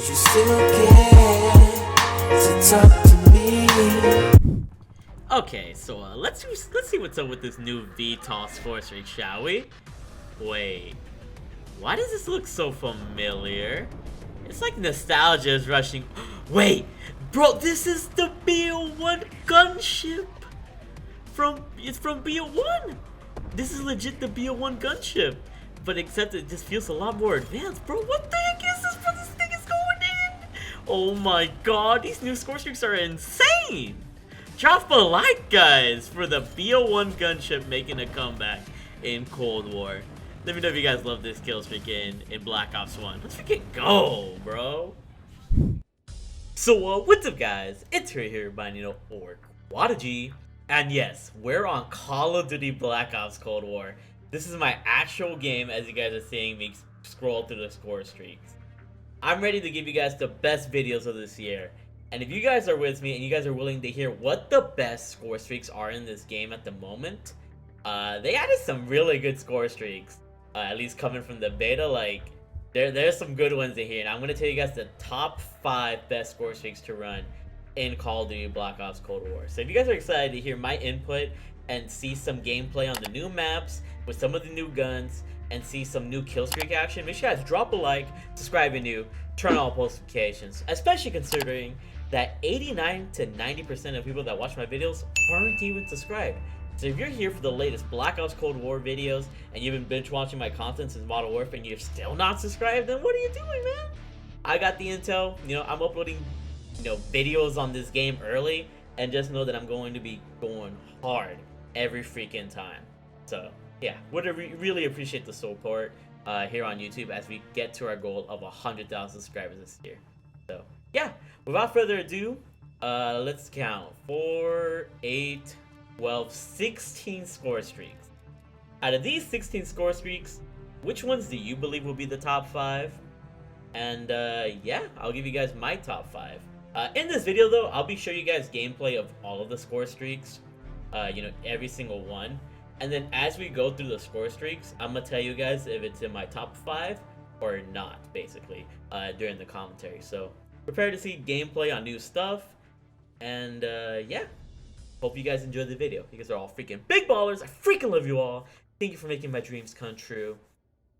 would you still care to talk to me? Okay, so let's see what's up with this new VTOL score streak, shall we? Wait, why does this look so familiar? It's like nostalgia is rushing. Wait, bro, this is the BO1 gunship it's from BO1. This is legit the BO1 gunship, but except it just feels a lot more advanced, bro. What the heck is this, bro? This thing is going in. Oh my god, these new score streaks are insane. Drop a like, guys, for the BO1 gunship making a comeback in Cold War. Let me know if you guys love this kill streak in Black Ops 1. Let's freaking go, bro. So, what's up, guys? It's here, Bayanino, or Quadigy. And yes, we're on Call of Duty Black Ops Cold War. This is my actual game, as you guys are seeing me scroll through the score streaks. I'm ready to give you guys the best videos of this year. And if you guys are with me and you guys are willing to hear what the best score streaks are in this game at the moment, they added some really good score streaks. At least coming from the beta, like there's some good ones in here, and I'm gonna tell you guys the top 5 best score streaks to run in Call of Duty Black Ops Cold War. So if you guys are excited to hear my input and see some gameplay on the new maps with some of the new guns and see some new kill streak action, make sure you guys drop a like, subscribe if new, turn on all post notifications, especially considering that 89 to 90% of people that watch my videos aren't even subscribed. So if you're here for the latest Black Ops Cold War videos and you've been binge watching my content since Modern Warfare and you're still not subscribed, then what are you doing, man? I got the intel, I'm uploading, videos on this game early, and just know that I'm going to be going hard every freaking time. So yeah, would really appreciate the support here on YouTube as we get to our goal of 100,000 subscribers this year. So yeah, without further ado, let's count 4, 8, 12, 16 score streaks. Out of these 16 score streaks, which ones do you believe will be the top 5? And yeah, I'll give you guys my top 5. In this video though, I'll be showing you guys gameplay of all of the score streaks, every single one. And then as we go through the score streaks, I'm gonna tell you guys if it's in my top 5 or not, basically, during the commentary. So prepare to see gameplay on new stuff, and yeah. Hope you guys enjoyed the video. You guys are all freaking big ballers. I freaking love you all. Thank you for making my dreams come true.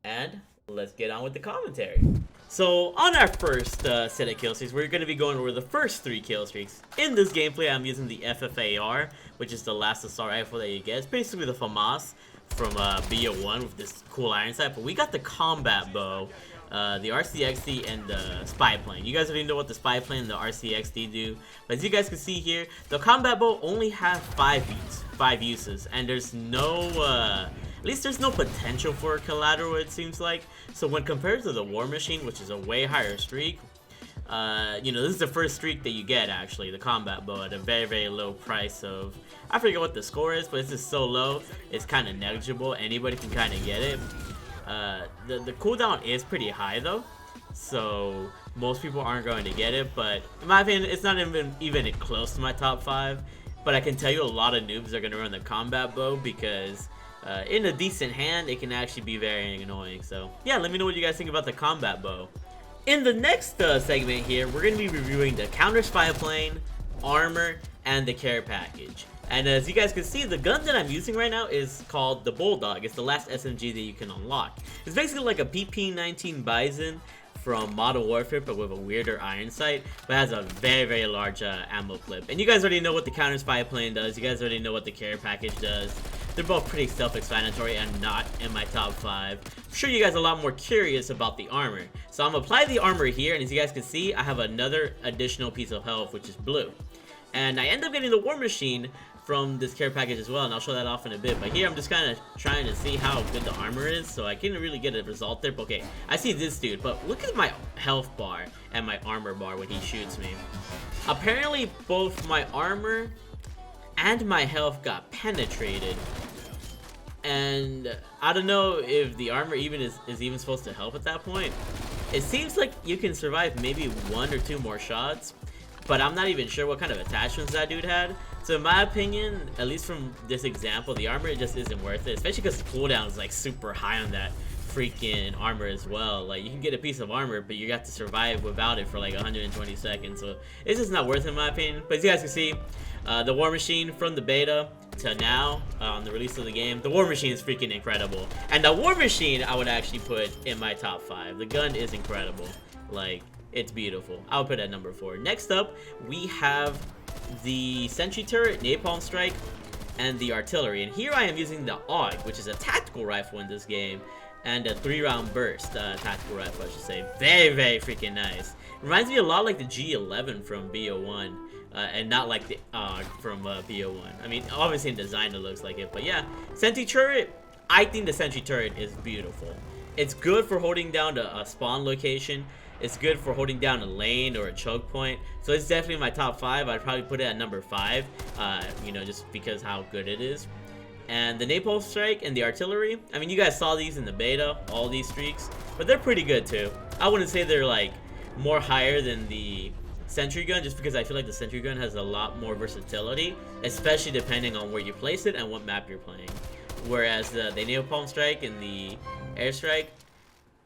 And let's get on with the commentary. So on our first set of kill streaks, we're going to be going over the first 3 kill streaks. In this gameplay, I'm using the FFAR, which is the last assault rifle that you get. It's basically the FAMAS from BO1 with this cool iron sight. But we got the combat bow, the RCXD, and the spy plane. You guys already know what the spy plane and the RCXD do, but as you guys can see here, the combat bow only have 5 uses, and there's no at least there's no potential for collateral, it seems like. So when compared to the War Machine, which is a way higher streak, this is the first streak that you get, actually, the combat bow, at a very low price of, I forget what the score is, but it's just so low, it's kind of negligible. Anybody can kind of get it. The cooldown is pretty high though, so most people aren't going to get it, but in my opinion, it's not even close to my top 5. But I can tell you a lot of noobs are going to run the combat bow because in a decent hand, it can actually be very annoying. So yeah, let me know what you guys think about the combat bow. In the next segment here, we're going to be reviewing the counter spy plane, armor, and the care package. And as you guys can see, the gun that I'm using right now is called the Bulldog. It's the last SMG that you can unlock. It's basically like a PP-19 Bison from Modern Warfare, but with a weirder iron sight, but has a very large ammo clip. And you guys already know what the counter spy plane does. You guys already know what the care package does. They're both pretty self-explanatory and not in my top 5. I'm sure you guys are a lot more curious about the armor. So I'm gonna apply the armor here, and as you guys can see, I have another additional piece of health, which is blue. And I end up getting the War Machine from this care package as well, and I'll show that off in a bit. But here I'm just kind of trying to see how good the armor is, so I can't really get a result there. But okay, I see this dude, but look at my health bar and my armor bar when he shoots me. Apparently both my armor and my health got penetrated, and I don't know if the armor even is even supposed to help at that point. It seems like you can survive maybe 1 or 2 more shots, but I'm not even sure what kind of attachments that dude had. So in my opinion, at least from this example, the armor just isn't worth it, especially because the cooldown is like super high on that freaking armor as well. Like, you can get a piece of armor, but you got to survive without it for like 120 seconds. So it's just not worth it in my opinion. But as you guys can see, the War Machine from the beta to now, on the release of the game, the War Machine is freaking incredible. And the War Machine I would actually put in my top 5. The gun is incredible. Like, it's beautiful. I would put it at number 4. Next up, we have the Sentry Turret, Napalm Strike, and the artillery. And here I am using the AUG, which is a tactical rifle in this game, and a 3-round burst tactical rifle, I should say. Very, very freaking nice. Reminds me a lot like the G11 from BO1, and not like the AUG from BO1. I mean, obviously in design it looks like it, but yeah. Sentry Turret, I think the Sentry Turret is beautiful. It's good for holding down a spawn location. It's good for holding down a lane or a choke point. So it's definitely my top 5. I'd probably put it at number 5, you know, just because how good it is. And the Napalm Strike and the artillery, I mean, you guys saw these in the beta, all these streaks, but they're pretty good too. I wouldn't say they're like more higher than the Sentry Gun, just because I feel like the Sentry Gun has a lot more versatility, especially depending on where you place it and what map you're playing. Whereas the Napalm Strike and the Airstrike,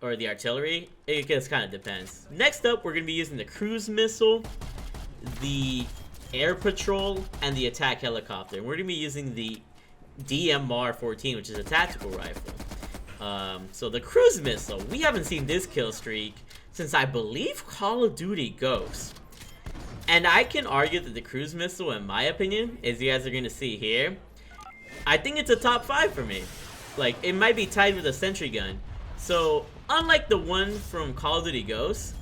or the artillery, it just kind of depends. Next up, we're going to be using the cruise missile, the air patrol, and the attack helicopter. We're going to be using the DMR-14, which is a tactical rifle. So the cruise missile, we haven't seen this kill streak since I believe Call of Duty Ghosts. And I can argue that the cruise missile, in my opinion, as you guys are going to see here, I think it's a top 5 for me. Like, it might be tied with a sentry gun. So, unlike the one from Call of Duty Ghosts,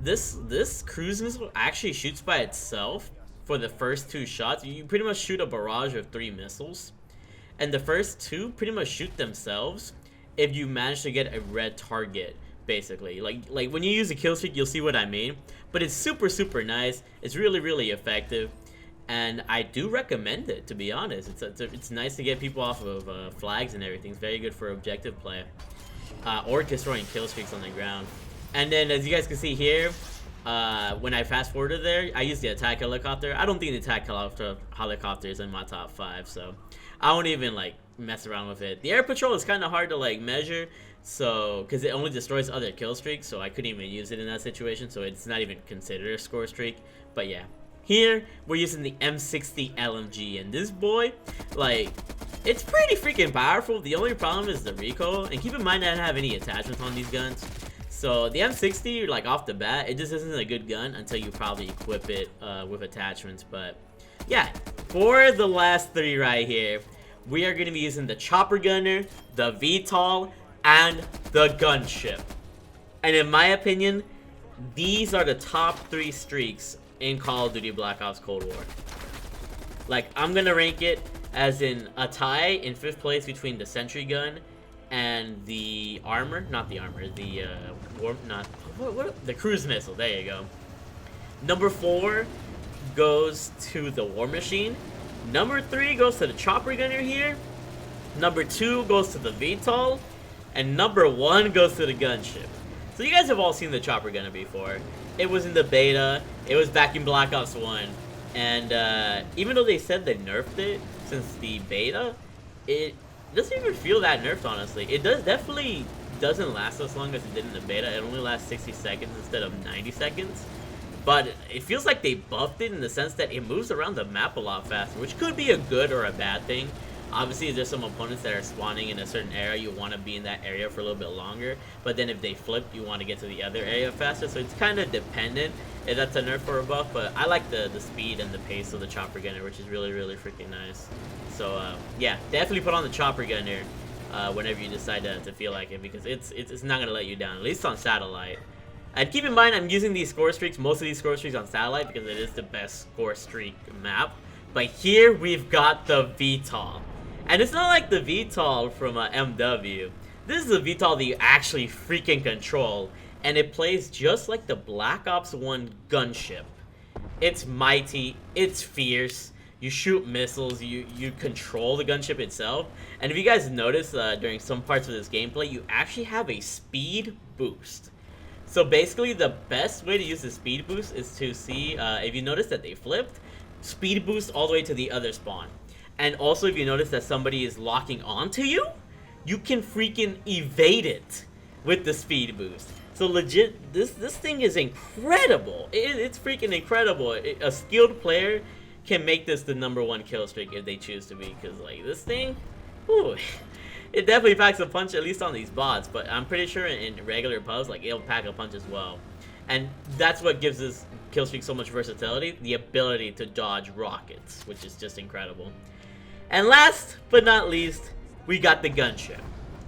this cruise missile actually shoots by itself for the first 2 shots. You pretty much shoot a barrage of 3 missiles. And the first 2 pretty much shoot themselves if you manage to get a red target, basically. Like when you use a kill streak, you'll see what I mean. But it's super, super nice. It's really, really effective. And I do recommend it, to be honest. It's nice to get people off of flags and everything. It's very good for objective play. Or destroying kill streaks on the ground. And then, as you guys can see here, when I fast forwarded there, I used the attack helicopter. I don't think the attack helicopter is in my top 5, so I won't even like mess around with it. The air patrol is kind of hard to like measure, so because it only destroys other kill streaks, so I couldn't even use it in that situation, so it's not even considered a score streak. But yeah, here we're using the M60 Lmg, and this boy, like, it's pretty freaking powerful. The only problem is the recoil, and keep in mind I don't have any attachments on these guns. So the M60, like off the bat, it just isn't a good gun until you probably equip it with attachments. But yeah, for the last 3 right here, we are going to be using the Chopper Gunner, the VTOL, and the Gunship. And in my opinion, these are the top 3 streaks in Call of Duty Black Ops Cold War. Like, I'm going to rank it as in a tie in 5th place between the Sentry Gun and the armor, not the armor, the the cruise missile. There you go. Number 4 goes to the War Machine. Number 3 goes to the Chopper Gunner here. Number 2 goes to the VTOL, and number 1 goes to the Gunship. So you guys have all seen the Chopper Gunner before. It was in the beta. It was back in Black Ops 1, and even though they said they nerfed it since the beta, it doesn't even feel that nerfed, honestly. It definitely doesn't last as long as it did in the beta. It only lasts 60 seconds instead of 90 seconds. But it feels like they buffed it in the sense that it moves around the map a lot faster, which could be a good or a bad thing. Obviously, if there's some opponents that are spawning in a certain area, you want to be in that area for a little bit longer. But then if they flip, you want to get to the other area faster. So it's kind of dependent if that's a nerf or a buff. But I like the speed and the pace of the Chopper Gunner, which is really, really freaking nice. So yeah, definitely put on the Chopper Gunner whenever you decide to feel like it, because it's not going to let you down, at least on satellite. And keep in mind, I'm using these score streaks, most of these score streaks on satellite, because it is the best score streak map. But here we've got the VTOL. And it's not like the VTOL from MW. This is a VTOL that you actually freaking control. And it plays just like the Black Ops 1 gunship. It's mighty, it's fierce. You shoot missiles, you control the gunship itself. And if you guys notice during some parts of this gameplay, you actually have a speed boost. So basically, the best way to use the speed boost is to see, if you notice that they flipped, speed boost all the way to the other spawn. And also, if you notice that somebody is locking onto you, you can freaking evade it with the speed boost. So legit, this thing is incredible. It's freaking incredible. A skilled player can make this the #1 kill streak if they choose to be, because like this thing, ooh, it definitely packs a punch, at least on these bots, but I'm pretty sure in regular pubs, like, it'll pack a punch as well. And that's what gives this kill streak so much versatility, the ability to dodge rockets, which is just incredible. And last but not least, we got the gunship.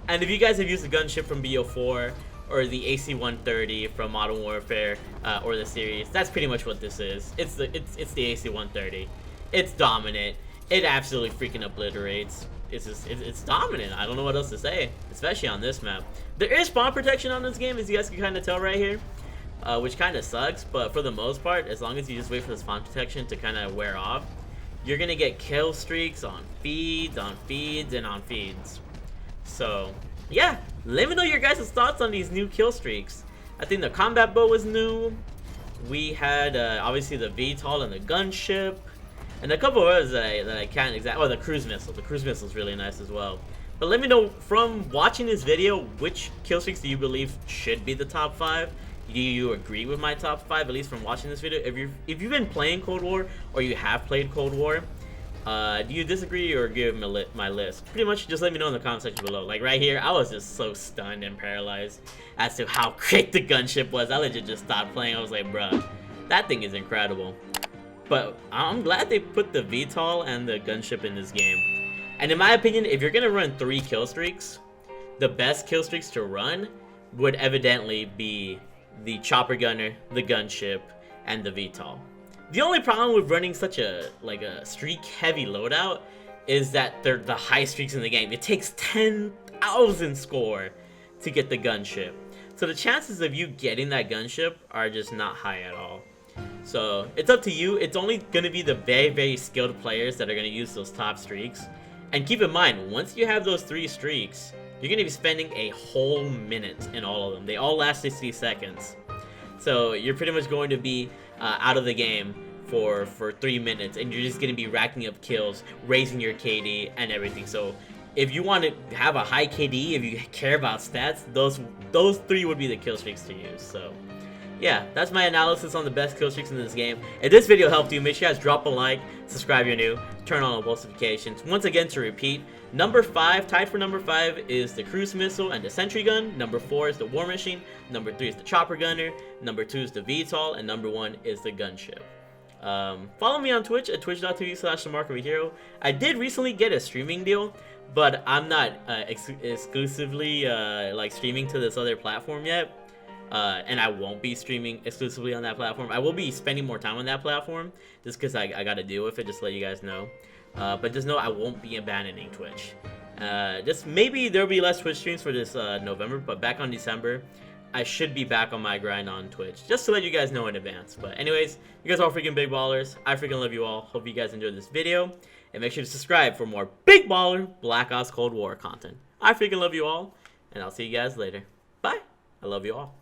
And if you guys have used the gunship from BO4 or the AC-130 from Modern Warfare or the series, that's pretty much what this is. It's the AC-130. It's dominant. It absolutely freaking obliterates. It's dominant. I don't know what else to say, especially on this map. There is spawn protection on this game, as you guys can kind of tell right here, which kind of sucks, but for the most part, as long as you just wait for the spawn protection to kind of wear off, you're gonna get kill streaks on feeds, and on feeds. So yeah, let me know your guys' thoughts on these new kill streaks. I think the combat bow was new. We had obviously the VTOL and the gunship, and a couple of others that I can't exactly. Oh, the cruise missile. The cruise missile is really nice as well. But let me know from watching this video, which kill streaks do you believe should be the top 5? Do you agree with my top 5, at least from watching this video? If you've been playing Cold War, or you have played Cold War, do you disagree or give my list? Pretty much just let me know in the comment section below. Like right here, I was just so stunned and paralyzed as to how great the gunship was. I legit just stopped playing. I was like, bruh, that thing is incredible. But I'm glad they put the VTOL and the gunship in this game. And in my opinion, if you're gonna run 3 kill streaks, the best kill streaks to run would evidently be the chopper gunner, the gunship, and the VTOL. The only problem with running such a streak heavy loadout is that they're the high streaks in the game. It takes 10,000 score to get the gunship. So the chances of you getting that gunship are just not high at all. So it's up to you. It's only going to be the very, very skilled players that are going to use those top streaks. And keep in mind, once you have those 3 streaks, you're going to be spending a whole minute in all of them. They all last 60 seconds. So you're pretty much going to be out of the game for 3 minutes, and you're just going to be racking up kills, raising your KD and everything. So if you want to have a high KD, if you care about stats, those 3 would be the kill streaks to use. So yeah, that's my analysis on the best kill streaks in this game. If this video helped you, make sure you guys drop a like, subscribe if you're new, turn on all post notifications. Once again, to repeat, number 5, tied for number 5, is the cruise missile and the sentry gun. Number 4 is the war machine. Number 3 is the chopper gunner. Number 2 is the VTOL, and number 1 is the gunship. Follow me on Twitch at twitch.tv/TheMarkOfAHero. I did recently get a streaming deal, but I'm not exclusively like streaming to this other platform yet. And I won't be streaming exclusively on that platform. I will be spending more time on that platform just because I got to deal with it, just to let you guys know. But just know I won't be abandoning Twitch. Just maybe there'll be less Twitch streams for this November, but back on December, I should be back on my grind on Twitch, just to let you guys know in advance. But anyways, you guys are all freaking big ballers. I freaking love you all. Hope you guys enjoyed this video, and make sure to subscribe for more big baller Black Ops Cold War content. I freaking love you all, and I'll see you guys later. Bye. I love you all.